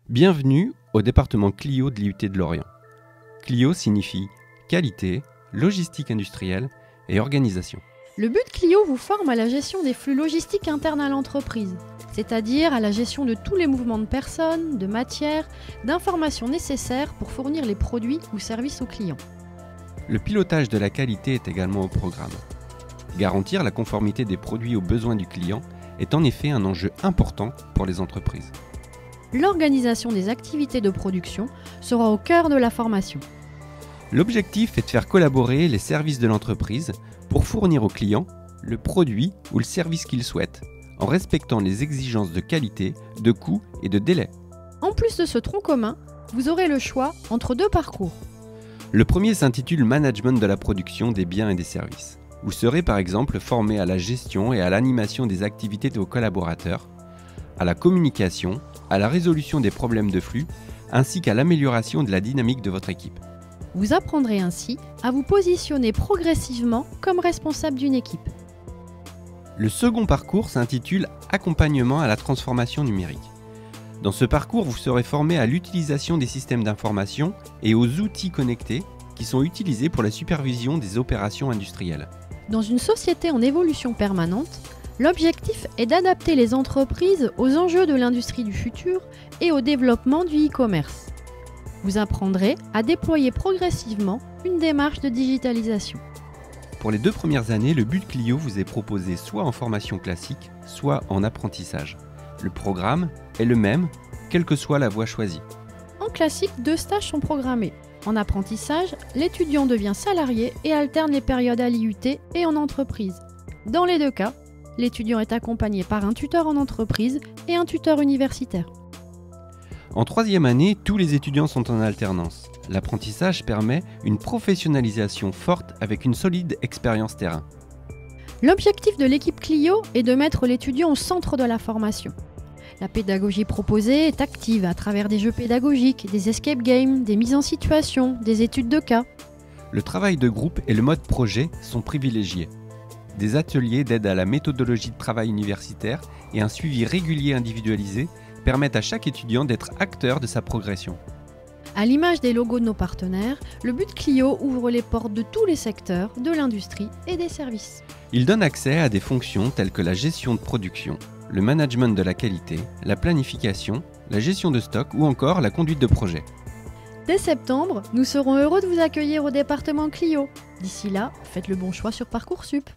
Bienvenue au département Clio de l'IUT de Lorient. Clio signifie qualité, logistique industrielle et organisation. Le but Clio vous forme à la gestion des flux logistiques internes à l'entreprise, c'est-à-dire à la gestion de tous les mouvements de personnes, de matières, d'informations nécessaires pour fournir les produits ou services aux clients. Le pilotage de la qualité est également au programme. Garantir la conformité des produits aux besoins du client est en effet un enjeu important pour les entreprises. L'organisation des activités de production sera au cœur de la formation. L'objectif est de faire collaborer les services de l'entreprise pour fournir aux clients le produit ou le service qu'ils souhaitent, en respectant les exigences de qualité, de coût et de délai. En plus de ce tronc commun, vous aurez le choix entre deux parcours. Le premier s'intitule Management de la production des biens et des services. Vous serez par exemple formé à la gestion et à l'animation des activités de vos collaborateurs, à la communication, à la résolution des problèmes de flux, ainsi qu'à l'amélioration de la dynamique de votre équipe. Vous apprendrez ainsi à vous positionner progressivement comme responsable d'une équipe. Le second parcours s'intitule Accompagnement à la transformation numérique. Dans ce parcours, vous serez formé à l'utilisation des systèmes d'information et aux outils connectés qui sont utilisés pour la supervision des opérations industrielles. Dans une société en évolution permanente, l'objectif est d'adapter les entreprises aux enjeux de l'industrie du futur et au développement du e-commerce. Vous apprendrez à déployer progressivement une démarche de digitalisation. Pour les 2 premières années, le but Clio vous est proposé soit en formation classique, soit en apprentissage. Le programme est le même, quelle que soit la voie choisie. En classique, 2 stages sont programmés. En apprentissage, l'étudiant devient salarié et alterne les périodes à l'IUT et en entreprise. Dans les 2 cas, l'étudiant est accompagné par un tuteur en entreprise et un tuteur universitaire. En 3e année, tous les étudiants sont en alternance. L'apprentissage permet une professionnalisation forte avec une solide expérience terrain. L'objectif de l'équipe Clio est de mettre l'étudiant au centre de la formation. La pédagogie proposée est active à travers des jeux pédagogiques, des escape games, des mises en situation, des études de cas. Le travail de groupe et le mode projet sont privilégiés. Des ateliers d'aide à la méthodologie de travail universitaire et un suivi régulier individualisé permettent à chaque étudiant d'être acteur de sa progression. À l'image des logos de nos partenaires, le but Clio ouvre les portes de tous les secteurs, de l'industrie et des services. Il donne accès à des fonctions telles que la gestion de production, le management de la qualité, la planification, la gestion de stock ou encore la conduite de projet. Dès septembre, nous serons heureux de vous accueillir au département Clio. D'ici là, faites le bon choix sur Parcoursup.